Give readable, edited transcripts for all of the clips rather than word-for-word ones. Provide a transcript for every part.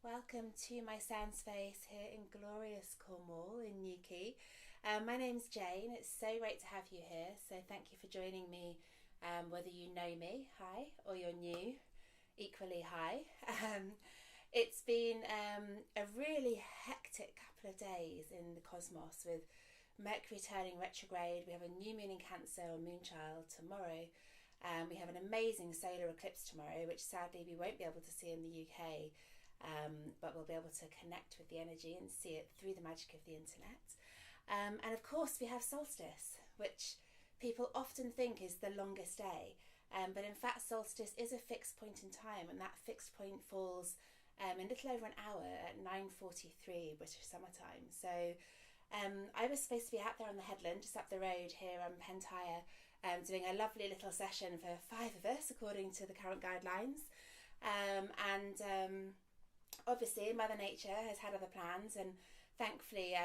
Welcome to my sound space here in glorious Cornwall in Newquay. My name's Jane. It's so great to have you here. So thank you for joining me, whether you know me, hi, or you're new, equally hi. It's been a really hectic couple of days in the cosmos with Mercury turning retrograde. We have a new moon in Cancer or Moonchild tomorrow. We have an amazing solar eclipse tomorrow, which sadly we won't be able to see in the UK, but we'll be able to connect with the energy and see it through the magic of the internet. And of course we have Solstice, which people often think is the longest day, but in fact Solstice is a fixed point in time, and that fixed point falls in a little over an hour at 9:43 British summertime. So I was supposed to be out there on the headland just up the road here on Pentyre, doing a lovely little session for 5 of us according to the current guidelines, and obviously Mother Nature has had other plans, and thankfully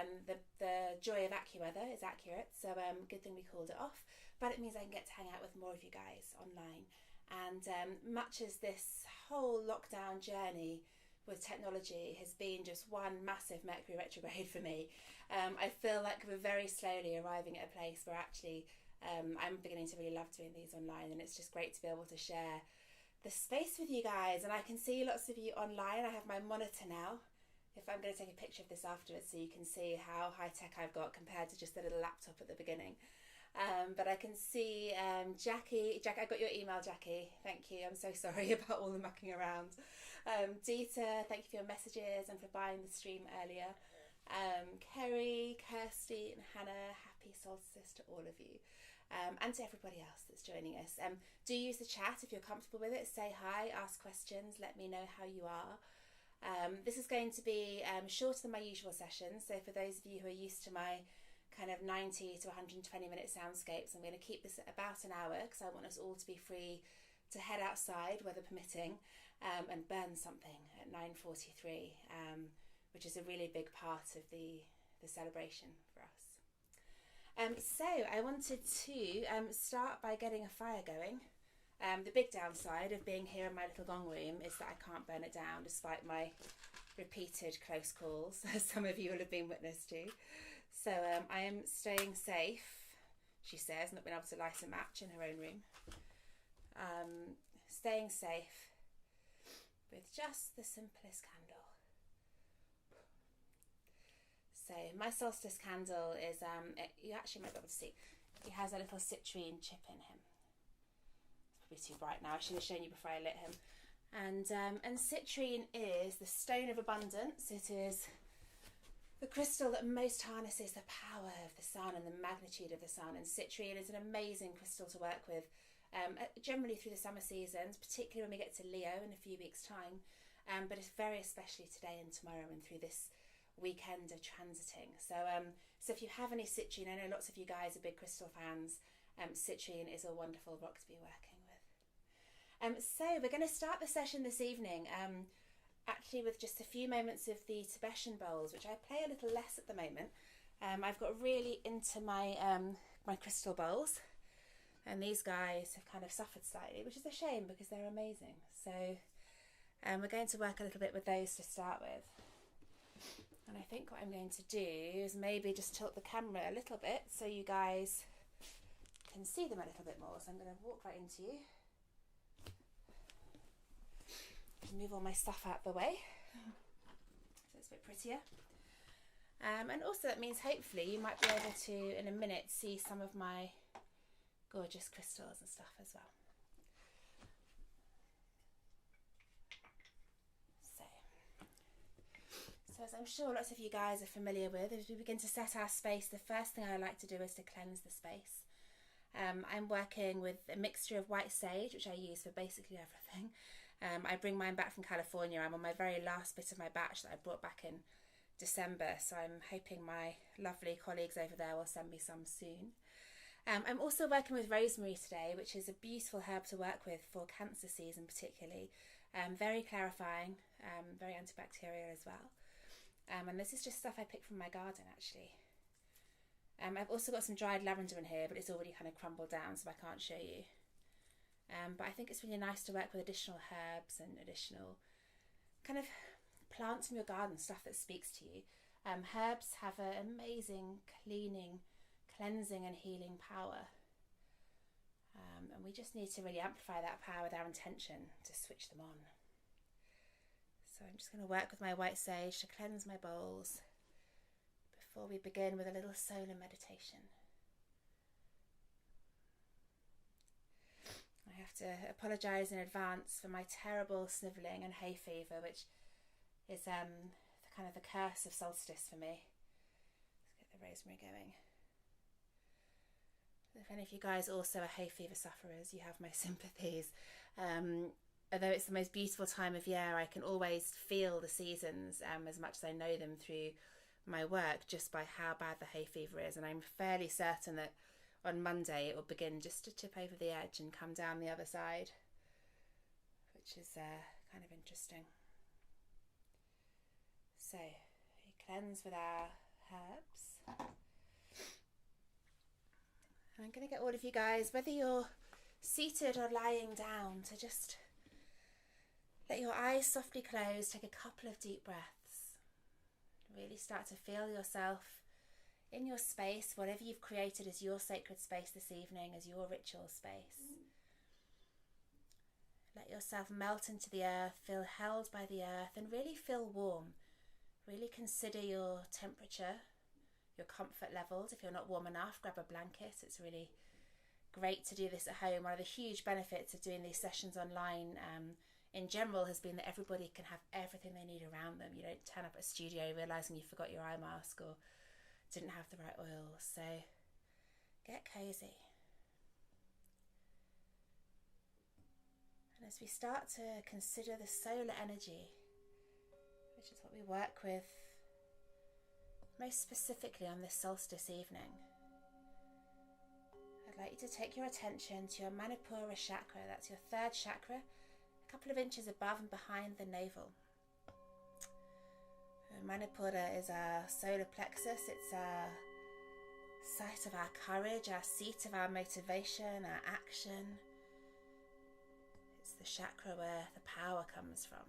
the joy of AccuWeather is accurate, so good thing we called it off, but it means I can get to hang out with more of you guys online. And much as this whole lockdown journey with technology has been just one massive Mercury retrograde for me, I feel like we're very slowly arriving at a place where actually I'm beginning to really love doing these online, and it's just great to be able to share the space with you guys. And I can see lots of you online. I have my monitor now. If I'm going to take a picture of this afterwards so you can see how high tech I've got compared to just a little laptop at the beginning. But I can see Jackie, I got your email, Jackie. Thank you. I'm so sorry about all the mucking around. Dita, thank you for your messages and for buying the stream earlier. Kerry, Kirsty and Hannah, happy solstice to all of you. And to everybody else that's joining us. Do use the chat if you're comfortable with it. Say hi, ask questions, let me know how you are. This is going to be shorter than my usual sessions. So for those of you who are used to my kind of 90 to 120 minute soundscapes, I'm going to keep this at about an hour because I want us all to be free to head outside, weather permitting, and burn something at 9:43, which is a really big part of the celebration for us. So I wanted to start by getting a fire going. The big downside of being here in my little gong room is that I can't burn it down despite my repeated close calls, as some of you will have been witness to. So I am staying safe, she says, not being able to light a match in her own room. Staying safe with just the simplest candle. So my solstice candle is, you actually might be able to see, he has a little citrine chip in him. It's probably too bright now, I should have shown you before I lit him. And citrine is the stone of abundance. It is the crystal that most harnesses the power of the sun and the magnitude of the sun. And citrine is an amazing crystal to work with, generally through the summer seasons, particularly when we get to Leo in a few weeks' time. But it's very especially today and tomorrow and through this weekend of transiting. So if you have any citrine, I know lots of you guys are big crystal fans. Citrine is a wonderful rock to be working with. So we're going to start the session this evening actually with just a few moments of the Tibetan bowls, which I play a little less at the moment. I've got really into my my crystal bowls, and these guys have kind of suffered slightly, which is a shame because they're amazing. So we're going to work a little bit with those to start with. And I think what I'm going to do is maybe just tilt the camera a little bit so you guys can see them a little bit more. So I'm going to walk right into you. Move all my stuff out the way so it's a bit prettier. And also that means hopefully you might be able to, in a minute, see some of my gorgeous crystals and stuff as well. So as I'm sure lots of you guys are familiar with, as we begin to set our space, the first thing I like to do is to cleanse the space. I'm working with a mixture of white sage, which I use for basically everything. I bring mine back from California. I'm on my very last bit of my batch that I brought back in December, so I'm hoping my lovely colleagues over there will send me some soon. I'm also working with rosemary today, which is a beautiful herb to work with for cancer season particularly. Very clarifying, very antibacterial as well. And this is just stuff I picked from my garden actually. I've also got some dried lavender in here, but it's already kind of crumbled down so I can't show you. But I think it's really nice to work with additional herbs and additional kind of plants from your garden, stuff that speaks to you. Herbs have an amazing cleaning, cleansing and healing power. And we just need to really amplify that power with our intention to switch them on. So I'm just going to work with my white sage to cleanse my bowls before we begin with a little solar meditation. I have to apologise in advance for my terrible snivelling and hay fever, which is kind of the curse of Solstice for me. Let's get the rosemary going. If any of you guys also are hay fever sufferers, you have my sympathies. Although it's the most beautiful time of year, I can always feel the seasons as much as I know them through my work, just by how bad the hay fever is. And I'm fairly certain that on Monday it will begin just to tip over the edge and come down the other side, which is kind of interesting. So we cleanse with our herbs. And I'm going to get all of you guys, whether you're seated or lying down, to just let your eyes softly close, take a couple of deep breaths. Really start to feel yourself in your space, whatever you've created as your sacred space this evening, as your ritual space. Let yourself melt into the earth, feel held by the earth, and really feel warm. Really consider your temperature, your comfort levels. If you're not warm enough, grab a blanket. It's really great to do this at home. One of the huge benefits of doing these sessions online in general has been that everybody can have everything they need around them. You don't turn up at a studio realising you forgot your eye mask or didn't have the right oil. So get cosy. And as we start to consider the solar energy, which is what we work with most specifically on this solstice evening, I'd like you to take your attention to your Manipura chakra. That's your third chakra, a couple of inches above and behind the navel. Manipura is our solar plexus. It's our site of our courage, our seat of our motivation, our action. It's the chakra where the power comes from.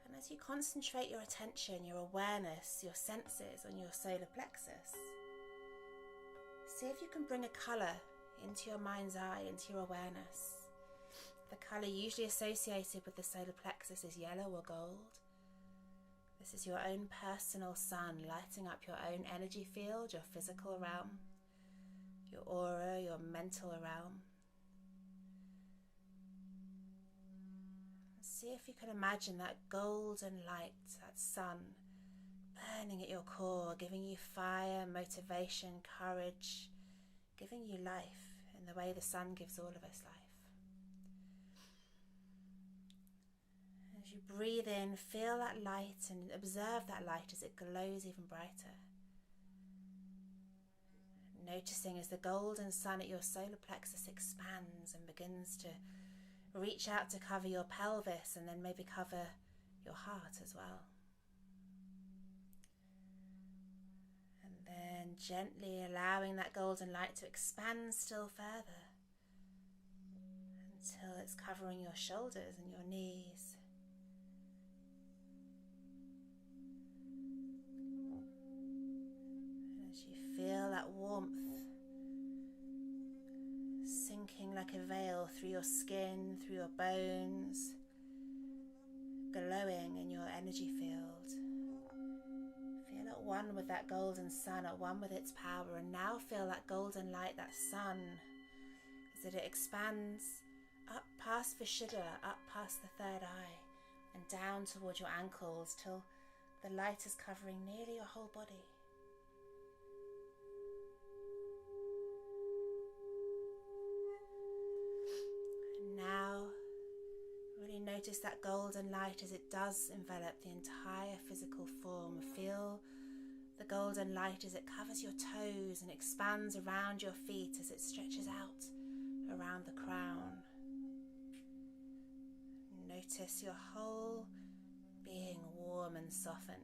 And as you concentrate your attention, your awareness, your senses on your solar plexus, see if you can bring a colour into your mind's eye, into your awareness. The colour usually associated with the solar plexus is yellow or gold. This is your own personal sun lighting up your own energy field, your physical realm, your aura, your mental realm. See if you can imagine that golden light, that sun, burning at your core, giving you fire, motivation, courage, giving you life in the way the sun gives all of us life. As you breathe in, feel that light and observe that light as it glows even brighter. Noticing as the golden sun at your solar plexus expands and begins to reach out to cover your pelvis and then maybe cover your heart as well. And then gently allowing that golden light to expand still further until it's covering your shoulders and your knees. And as you feel that warmth sinking like a veil through your skin, through your bones, glowing in your energy field. Feel at one with that golden sun, at one with its power, and now feel that golden light, that sun, as it expands up past Vishuddha, up past the third eye, and down towards your ankles till the light is covering nearly your whole body. Now, really notice that golden light as it does envelop the entire physical form. Feel the golden light as it covers your toes and expands around your feet as it stretches out around the crown. Notice your whole being warm and soften.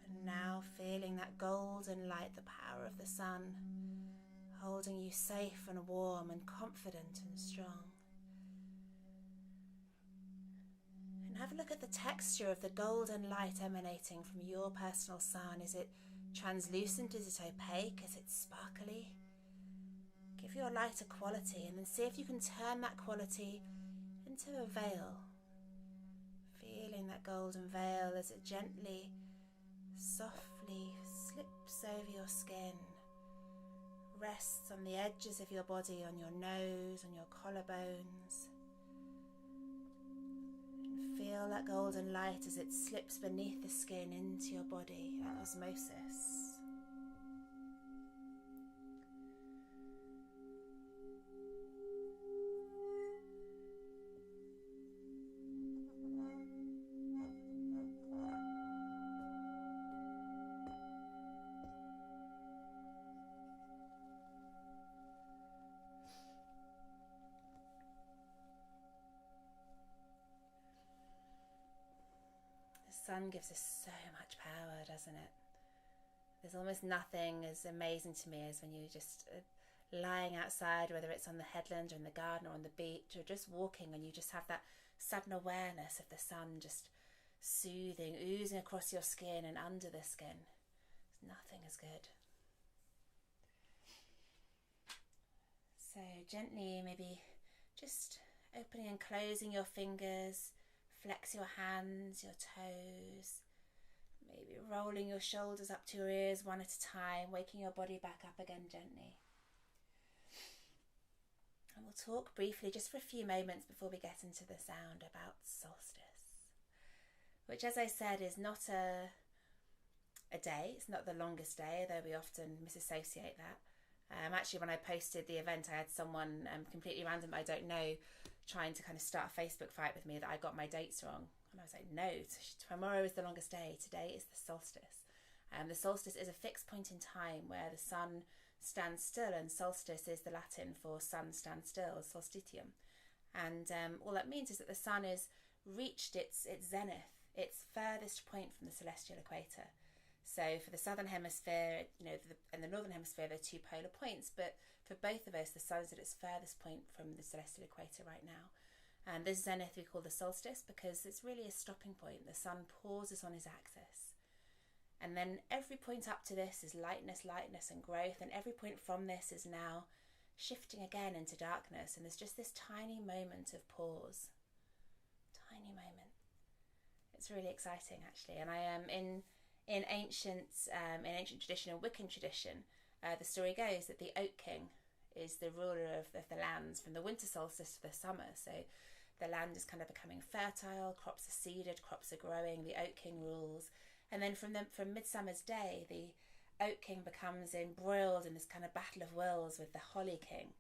And now, feeling that golden light, the power of the sun, holding you safe and warm and confident and strong. And have a look at the texture of the golden light emanating from your personal sun. Is it translucent? Is it opaque? Is it sparkly? Give your light a quality and then see if you can turn that quality into a veil. Feeling that golden veil as it gently, softly slips over your skin, rests on the edges of your body, on your nose, on your collarbones. And feel that golden light as it slips beneath the skin into your body, that osmosis. The sun gives us so much power, doesn't it? There's almost nothing as amazing to me as when you're just lying outside, whether it's on the headland or in the garden or on the beach or just walking, and you just have that sudden awareness of the sun just soothing, oozing across your skin and under the skin. There's nothing as good. So gently, maybe just opening and closing your fingers. Flex your hands, your toes, maybe rolling your shoulders up to your ears one at a time, waking your body back up again gently. And we'll talk briefly, just for a few moments before we get into the sound, about solstice, which, as I said, is not a day. It's not the longest day, though we often misassociate that. Actually, when I posted the event, I had someone completely random I don't know trying to kind of start a Facebook fight with me that I got my dates wrong. And I was like, no, tomorrow is the longest day. Today is the solstice. The solstice is a fixed point in time where the sun stands still, and solstice is the Latin for sun stands still, solstitium. And all that means is that the sun has reached its zenith, its furthest point from the celestial equator. So for the southern hemisphere, and the northern hemisphere, they're two polar points, but for both of us, the sun's at its furthest point from the celestial equator right now. And this zenith we call the solstice because it's really a stopping point. The sun pauses on his axis. And then every point up to this is lightness, and growth, and every point from this is now shifting again into darkness, and there's just this tiny moment of pause. Tiny moment. It's really exciting, actually. And I am in ancient tradition, in Wiccan tradition, the story goes that the Oak King is the ruler of the lands from the winter solstice to the summer. So the land is kind of becoming fertile, crops are seeded, crops are growing, the Oak King rules. And then from Midsummer's Day, the Oak King becomes embroiled in this kind of battle of wills with the Holly King.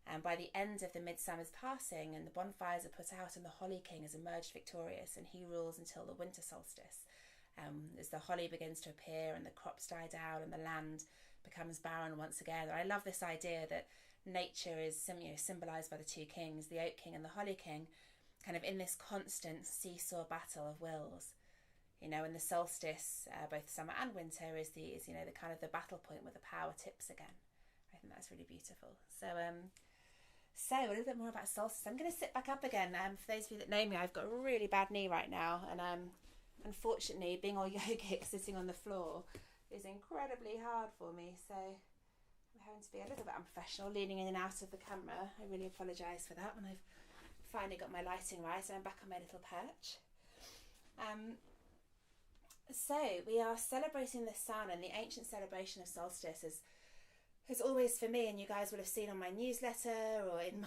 And by the end of the Midsummer's passing and the bonfires are put out and the Holly King has emerged victorious, and he rules until the winter solstice. As the holly begins to appear and the crops die down and the land becomes barren once again. And I love this idea that nature is symbolised by the two kings, the Oak King and the Holly King, kind of in this constant seesaw battle of wills. And the solstice, both summer and winter, is the kind of the battle point where the power tips again. I think that's really beautiful. So a little bit more about solstice. I'm going to sit back up again. For those of you that know me, I've got a really bad knee right now, and unfortunately, being all yogic, sitting on the floor, is incredibly hard for me. So I'm having to be a little bit unprofessional, leaning in and out of the camera. I really apologise for that when I've finally got my lighting right and I'm back on my little perch. So we are celebrating the sun, and the ancient celebration of solstice has always, for me, and you guys will have seen on my newsletter or in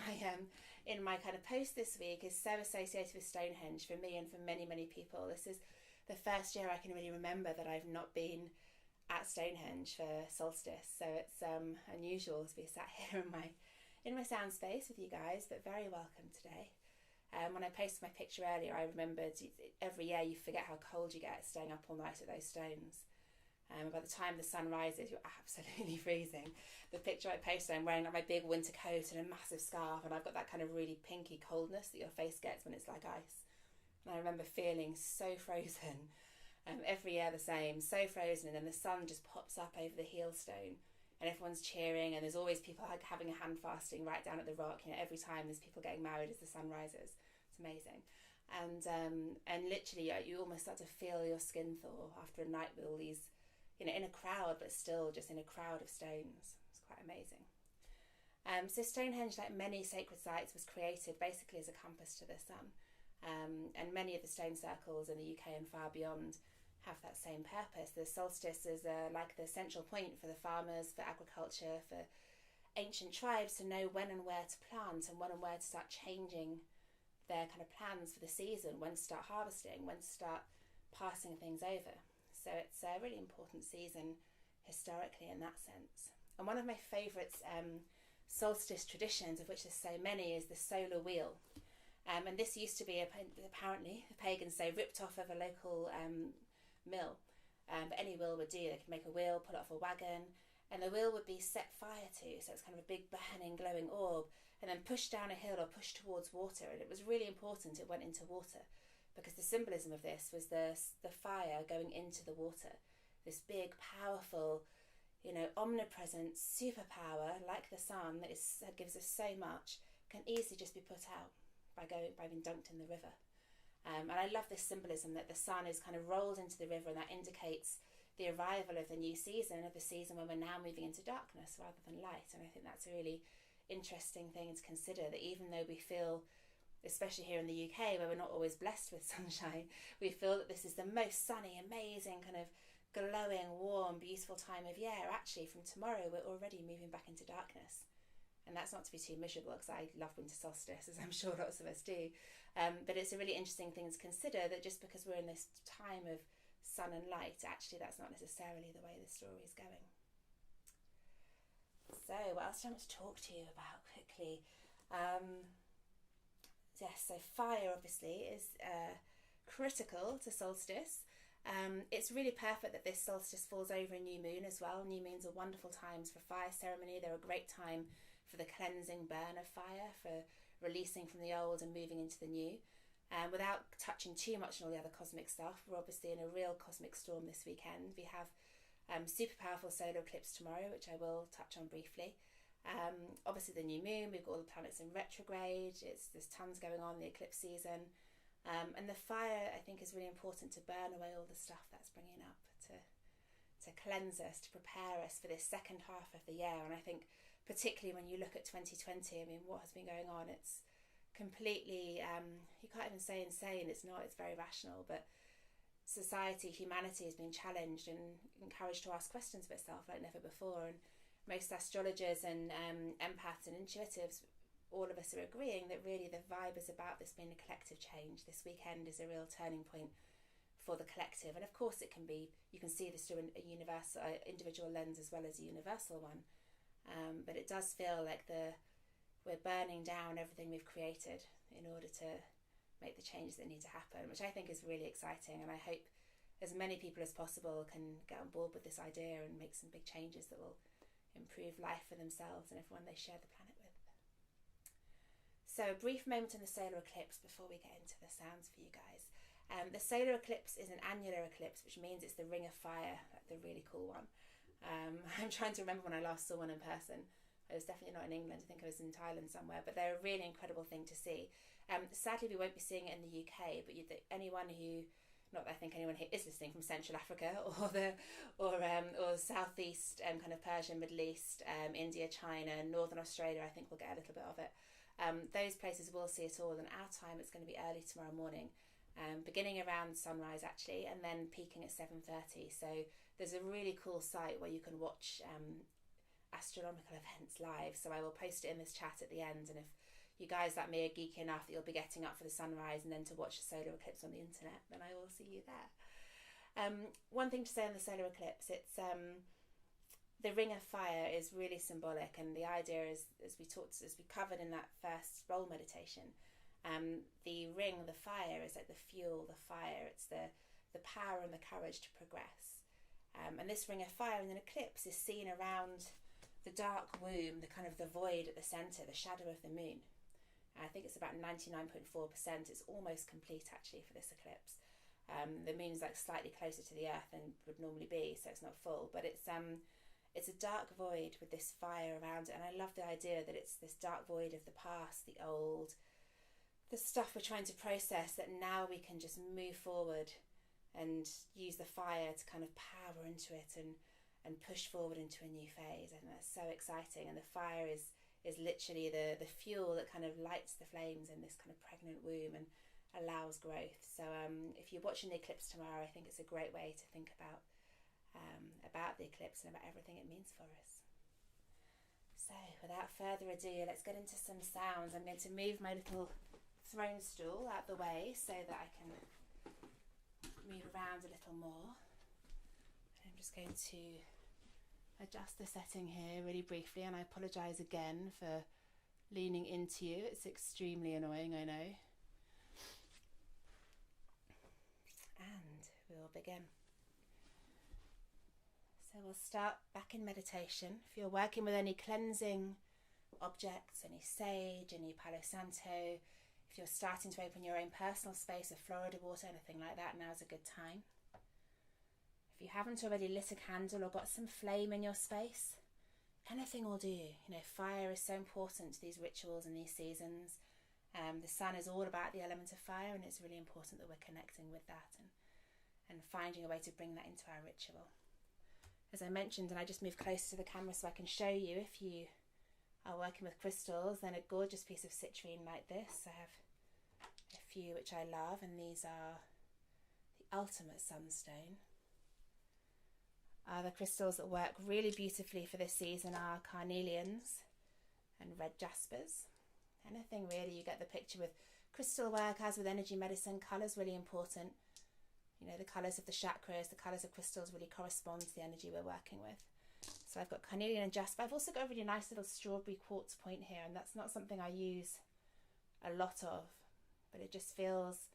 my kind of post this week, is so associated with Stonehenge for me and for many, many people. This is the first year I can really remember that I've not been at Stonehenge for solstice, so it's unusual to be sat here in my sound space with you guys, but very welcome today. When I posted my picture earlier, I remembered every year you forget how cold you get staying up all night at those stones. By the time the sun rises, you're absolutely freezing. The picture I posted, I'm wearing like my big winter coat and a massive scarf, and I've got that kind of really pinky coldness that your face gets when it's like ice. And I remember feeling so frozen. Every year the same, so frozen, and then the sun just pops up over the heel-stone, and everyone's cheering, and there's always people like having a hand fasting right down at the rock. Every time there's people getting married as the sun rises. It's amazing. And literally you almost start to feel your skin thaw after a night with all these, in a crowd, but still just in a crowd of stones. It's quite amazing. So Stonehenge, like many sacred sites, was created basically as a compass to the sun. And many of the stone circles in the UK and far beyond have that same purpose. The solstice is like the central point for the farmers, for agriculture, for ancient tribes to know when and where to plant, and when and where to start changing their kind of plans for the season, when to start harvesting, when to start passing things over. So it's a really important season historically in that sense. And one of my favourite solstice traditions, of which there's so many, is the solar wheel. And this used to be, apparently, the pagans say, ripped off of a local mill. But any wheel would do. They could make a wheel, pull it off a wagon, and the wheel would be set fire to. So it's kind of a big burning, glowing orb, and then pushed down a hill or pushed towards water. And it was really important it went into water, because the symbolism of this was the fire going into the water. This big, powerful, omnipresent superpower, like the sun, that gives us so much, can easily just be put out by being dunked in the river. And I love this symbolism that the sun is kind of rolled into the river, and that indicates the arrival of the new season, of the season when we're now moving into darkness rather than light. And I think that's a really interesting thing to consider, that even though we feel, especially here in the UK where we're not always blessed with sunshine, we feel that this is the most sunny, amazing, kind of glowing, warm, beautiful time of year. Actually, from tomorrow we're already moving back into darkness. And that's not to be too miserable, because I love winter solstice, as I'm sure lots of us do. But it's a really interesting thing to consider, that just because we're in this time of sun and light, actually that's not necessarily the way the story is going. So what else do I want to talk to you about quickly? Yes, so fire obviously is critical to solstice. It's really perfect that this solstice falls over a new moon as well. New moons are wonderful times for fire ceremony. They're a great time for the cleansing burn of fire, for releasing from the old and moving into the new. Without touching too much on all the other cosmic stuff, we're obviously in a real cosmic storm this weekend. We have super powerful solar eclipse tomorrow, which I will touch on briefly. Obviously the new moon, we've got all the planets in retrograde, there's tons going on in the eclipse season. And the fire, I think, is really important to burn away all the stuff that's bringing up, to cleanse us, to prepare us for this second half of the year. And I think particularly when you look at 2020, I mean, what has been going on, it's completely, you can't even say insane, it's not, it's very rational, but society, humanity has been challenged and encouraged to ask questions of itself like never before. And most astrologers and empaths and intuitives, all of us are agreeing that really the vibe is about this being a collective change. This weekend is a real turning point for the collective, and of course it can be, you can see this through a universal, individual lens as well as a universal one. But it does feel like we're burning down everything we've created in order to make the changes that need to happen, which I think is really exciting. And I hope as many people as possible can get on board with this idea and make some big changes that will improve life for themselves and everyone they share the planet with. So a brief moment on the solar eclipse before we get into the sounds for you guys. The solar eclipse is an annular eclipse, which means it's the ring of fire, like the really cool one. I'm trying to remember when I last saw one in person. I was definitely not in England. I think I was in Thailand somewhere, but they're a really incredible thing to see. Sadly, we won't be seeing it in the UK, but anyone who, not that I think anyone here is listening from Central Africa or Southeast kind of Persia, Middle East, India, China, Northern Australia, I think we'll get a little bit of it. Those places will see it all, and our time it's going to be early tomorrow morning, beginning around sunrise actually, and then peaking at 7:30. So there's a really cool site where you can watch astronomical events live. So I will post it in this chat at the end, and if you guys like me are geeky enough that you'll be getting up for the sunrise and then to watch the solar eclipse on the internet, then I will see you there. One thing to say on the solar eclipse, it's the ring of fire is really symbolic, and the idea is, as we covered in that first roll meditation, the ring, the fire, is like the fuel, the fire. It's the power and the courage to progress. And this ring of fire in an eclipse is seen around the dark womb, the kind of the void at the centre, the shadow of the moon. I think it's about 99.4%. It's almost complete actually for this eclipse. The moon's like slightly closer to the earth than would normally be, so it's not full, but it's a dark void with this fire around it. And I love the idea that it's this dark void of the past, the old, the stuff we're trying to process, that now we can just move forward and use the fire to kind of power into it and push forward into a new phase. And that's so exciting. And the fire is literally the fuel that kind of lights the flames in this kind of pregnant womb and allows growth. So if you're watching the eclipse tomorrow, I think it's a great way to think about the eclipse and about everything it means for us. So without further ado, let's get into some sounds. I'm going to move my little throne stool out the way so that I can move around a little more. I'm just going to adjust the setting here really briefly, and I apologise again for leaning into you. It's extremely annoying, I know. And we'll begin. So we'll start back in meditation. If you're working with any cleansing objects, any sage, any Palo Santo, if you're starting to open your own personal space of Florida water, anything like that, now's a good time. If you haven't already lit a candle or got some flame in your space, anything will do. You know, fire is so important to these rituals and these seasons. The sun is all about the element of fire, and it's really important that we're connecting with that and finding a way to bring that into our ritual. As I mentioned, and I just moved closer to the camera so I can show you, if you are working with crystals, then a gorgeous piece of citrine like this. I have a few which I love, and these are the ultimate sunstone. Other crystals that work really beautifully for this season are carnelians and red jaspers. Anything really, you get the picture with crystal work. As with energy medicine, colour's really important. You know, the colours of the chakras, the colours of crystals really correspond to the energy we're working with. So I've got carnelian and jasper. I've also got a really nice little strawberry quartz point here, and that's not something I use a lot of, but it just feels,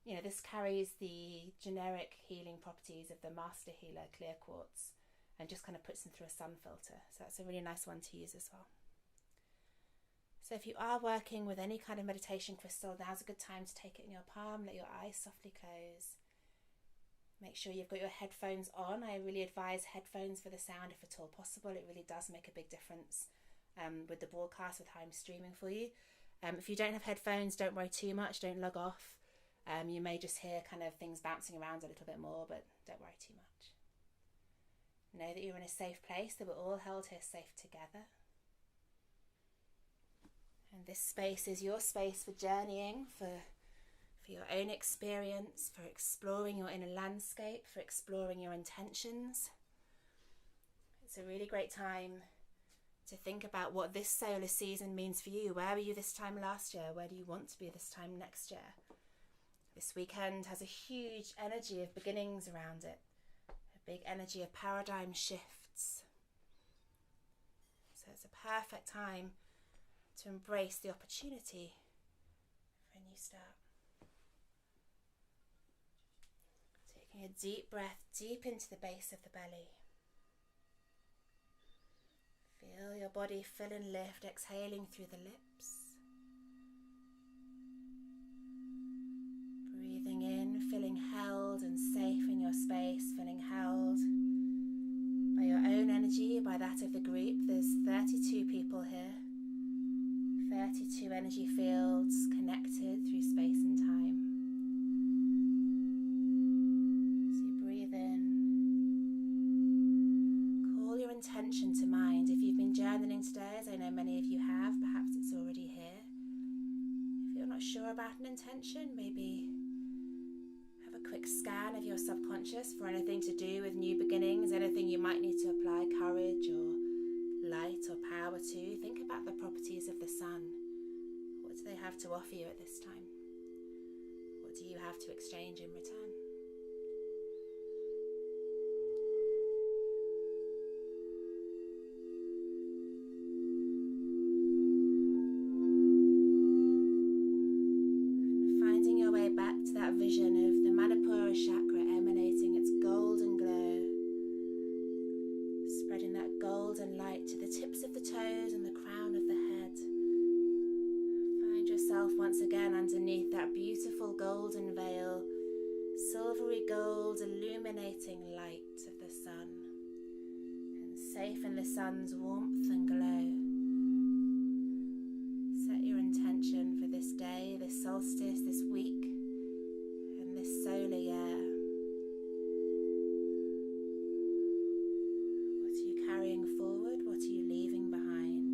you know, this carries the generic healing properties of the Master Healer clear quartz and just kind of puts them through a sun filter. So that's a really nice one to use as well. So if you are working with any kind of meditation crystal, now's a good time to take it in your palm, let your eyes softly close. Make sure you've got your headphones on. I really advise headphones for the sound if at all possible. It really does make a big difference with the broadcast, with how I'm streaming for you. If you don't have headphones, don't worry too much, don't log off. You may just hear kind of things bouncing around a little bit more, but don't worry too much. Know that you're in a safe place, that we're all held here safe together. And this space is your space for journeying, for your own experience, for exploring your inner landscape, for exploring your intentions. It's a really great time to think about what this solar season means for you. Where were you this time last year? Where do you want to be this time next year? This weekend has a huge energy of beginnings around it, a big energy of paradigm shifts. So it's a perfect time to embrace the opportunity for a new start. Taking a deep breath deep into the base of the belly. Feel your body fill and lift, exhaling through the lips. Breathing in, feeling held and safe in your space, feeling held by your own energy, by that of the group. There's 32 people here, 32 energy fields connected through space and time. As you breathe in, call your intention to mind. If you've been journaling today, as I know many of you have, perhaps it's already here. If you're not sure about an intention, maybe have a quick scan of your subconscious for anything to do with new beginnings, anything you might need to apply courage or light or power to. Think about the properties of the sun. What do they have to offer you at this time? What do you have to exchange in return? Finding your way back to that vision of the Manipura chakra emanating its golden glow, spreading that golden light to the tips of the toes and the crown of the head. Find yourself once again underneath that beautiful golden veil, silvery gold illuminating light of the sun, and safe in the sun's warmth and glow. Set your intention for this day, this solstice, this week, and this solar year. What are you carrying forward? What are you leaving behind?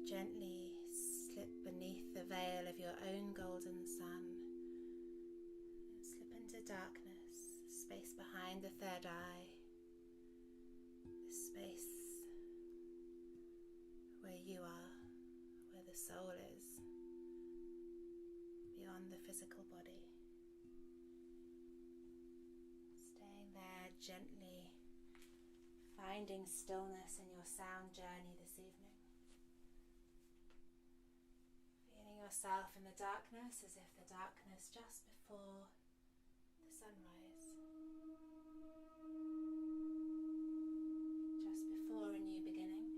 Gently slip beneath the veil of your own golden sun and slip into darkness, the space behind the third eye, the space where you are, where the soul is, beyond the physical body. Staying there gently, finding stillness in your sound journey this evening. Yourself in the darkness as if the darkness just before the sunrise, just before a new beginning.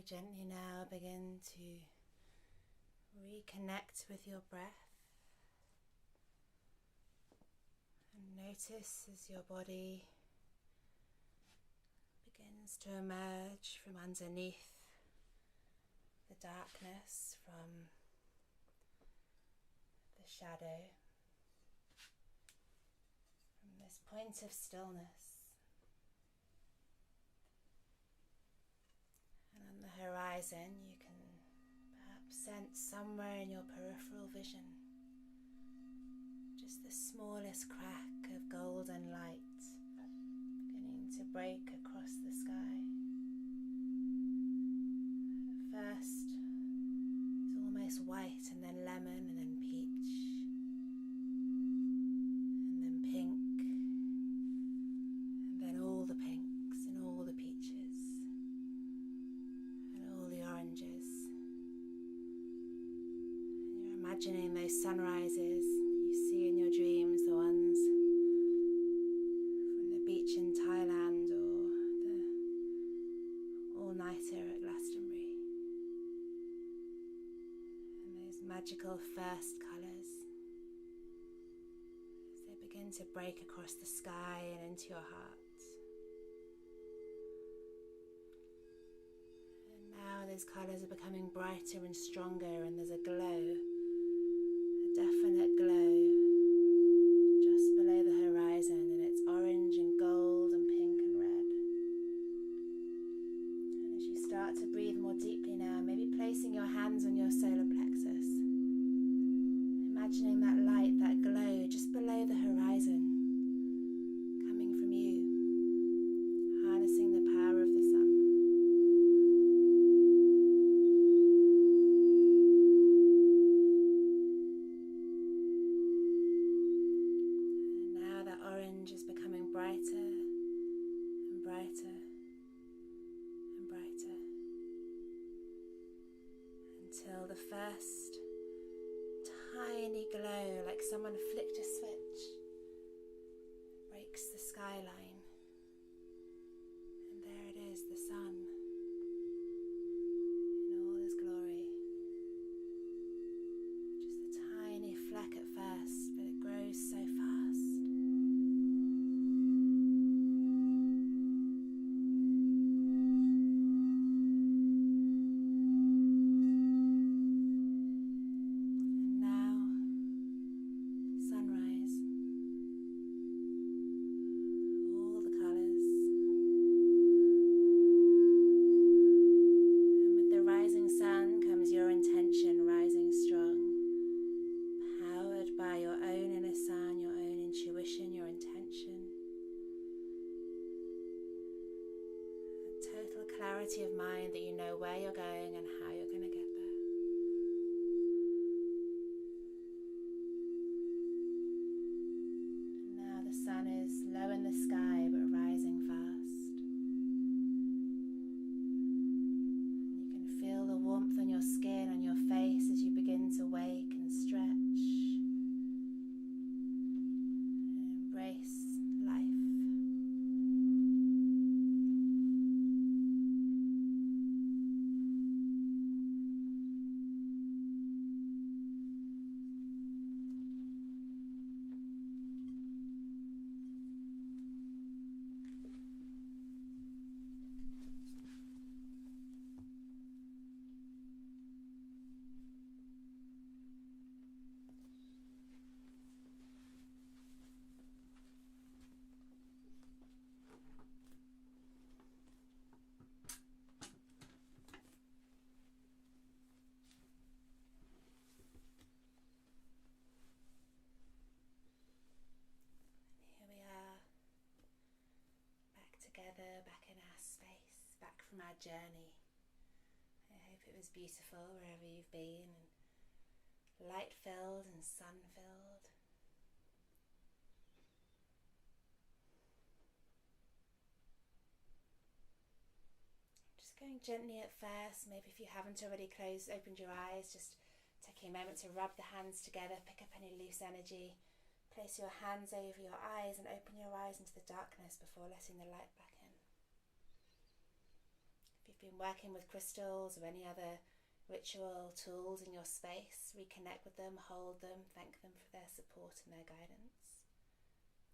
Very gently now begin to reconnect with your breath. And notice as your body begins to emerge from underneath the darkness, from the shadow, from this point of stillness. And on the horizon you can perhaps sense somewhere in your peripheral vision just the smallest crack of golden light beginning to break across the sky. At first it's almost white, and then lemon, and then peach, and then pink, and then all the pinks and all the peaches and all the oranges. And you're imagining those sunrises that you see in your dreams, the ones from the beach in Thailand or the all-nighter at Glastonbury. And those magical first colours as they begin to break across the sky and into your heart. And now those colours are becoming brighter and stronger, and there's a glow, a definite glow just below the horizon, and it's orange and gold and pink and red. And as you start to breathe more deeply now, maybe placing your hands on your solar plexus, imagining that light, that glow just below the horizon, coming from you, harnessing the power of the sun. And now that orange is becoming brighter and brighter and brighter, until the first tiny glow, like someone flicked a switch, breaks the skyline. And there it is, the sun in all his glory. Just a tiny fleck at first, but it grows so fast. And now, sunrise. All the colours. And with the rising sun comes your intention rising strong, powered by your own inner sun, your own intuition, your intention. A total clarity of mind that you know where you're going and how you're going to get there. And now the sun is low in the sky but rising fast. And you can feel the warmth on your skin, on your face as you begin to wake and stretch and embrace life. Here we are, back together, back in our space, back from our journey. I hope it was beautiful wherever you've been, and light-filled and sun-filled. Just going gently at first, maybe if you haven't already opened your eyes, just taking a moment to rub the hands together, pick up any loose energy. Place your hands over your eyes and open your eyes into the darkness before letting the light back in. If you've you've been working with crystals or any other ritual tools in your space, reconnect with them, hold them, thank them for their support and their guidance.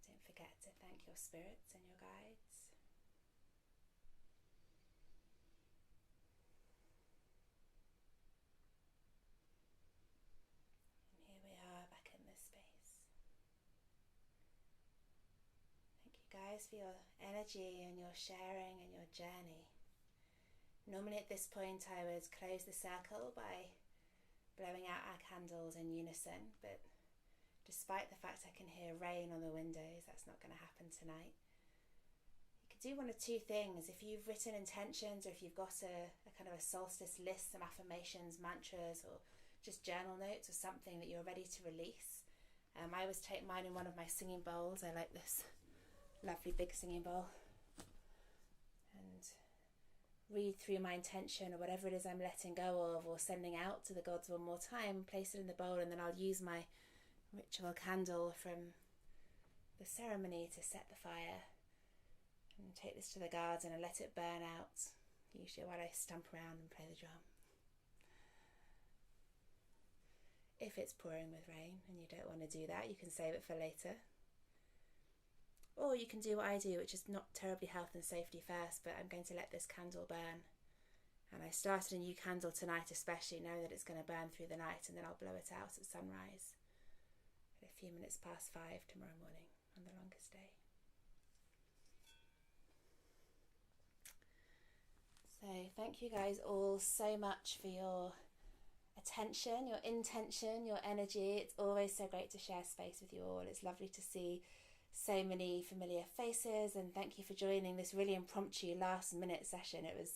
Don't forget to thank your spirits and your guides. And here we are back in this space. Thank you guys for your energy and your sharing and your journey. Normally at this point I would close the circle by blowing out our candles in unison, but despite the fact I can hear rain on the windows, that's not going to happen tonight. You could do one of two things. If you've written intentions, or if you've got a kind of a solstice list, some affirmations, mantras, or just journal notes or something that you're ready to release. I always take mine in one of my singing bowls. I like this lovely big singing bowl. And read through my intention or whatever it is I'm letting go of or sending out to the gods one more time, place it in the bowl, and then I'll use my ritual candle from the ceremony to set the fire and take this to the garden and let it burn out, usually while I stomp around and play the drum. If it's pouring with rain and you don't want to do that, you can save it for later. Or you can do what I do, which is not terribly health and safety first, but I'm going to let this candle burn. And I started a new candle tonight especially, knowing that it's going to burn through the night, and then I'll blow it out at sunrise at a few minutes past 5 tomorrow morning on the longest day. So thank you guys all so much for your attention, your intention, your energy. It's always so great to share space with you all. It's lovely to see so many familiar faces, and thank you for joining this really impromptu last minute session. It was,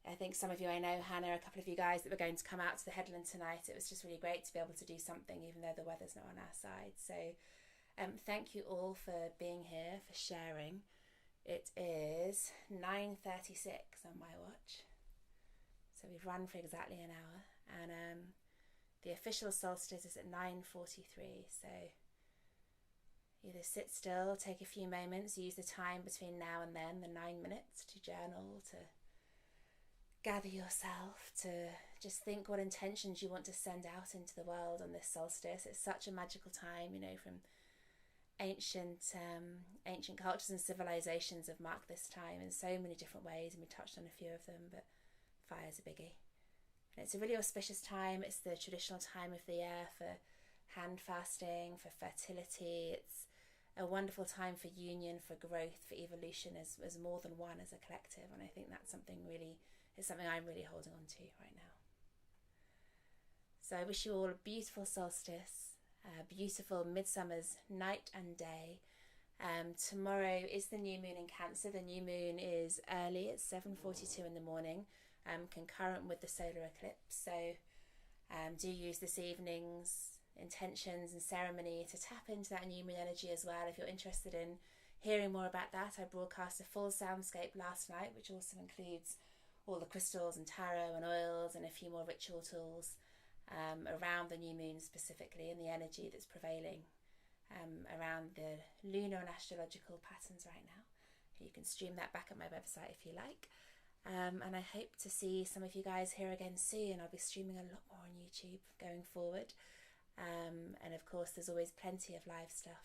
I think some of you I know, Hannah, a couple of you guys that were going to come out to the headland tonight. It was just really great to be able to do something even though the weather's not on our side. So thank you all for being here, for sharing. It is 9:36 on my watch, so we've run for exactly an hour, and the official solstice is at 9:43, so either sit still, take a few moments, use the time between now and then, the 9 minutes, to journal, to gather yourself, to just think what intentions you want to send out into the world on this solstice. It's such a magical time, you know, from ancient cultures and civilizations have marked this time in so many different ways, and we touched on a few of them, but fire's a biggie. And it's a really auspicious time. It's the traditional time of the year for hand fasting, for fertility. It's a wonderful time for union, for growth, for evolution as more than one, as a collective, and I think that's something I'm really holding on to right now. So I wish you all a beautiful solstice, a beautiful midsummer's night and day. Tomorrow is the new moon in Cancer. The new moon is early, it's 7:42 in the morning, concurrent with the solar eclipse. So do use this evening's intentions and ceremony to tap into that new moon energy as well. If you're interested in hearing more about that, I broadcast a full soundscape last night, which also includes all the crystals and tarot and oils and a few more ritual tools around the new moon specifically, and the energy that's prevailing around the lunar and astrological patterns right now. You can stream that back at my website if you like. And I hope to see some of you guys here again soon. I'll be streaming a lot more on YouTube going forward. And of course there's always plenty of live stuff,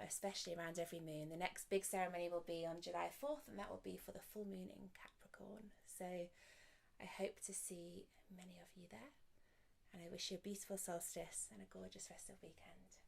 especially around every moon. The next big ceremony will be on July 4th, and that will be for the full moon in Capricorn. So I hope to see many of you there, and I wish you a beautiful solstice and a gorgeous rest of the weekend.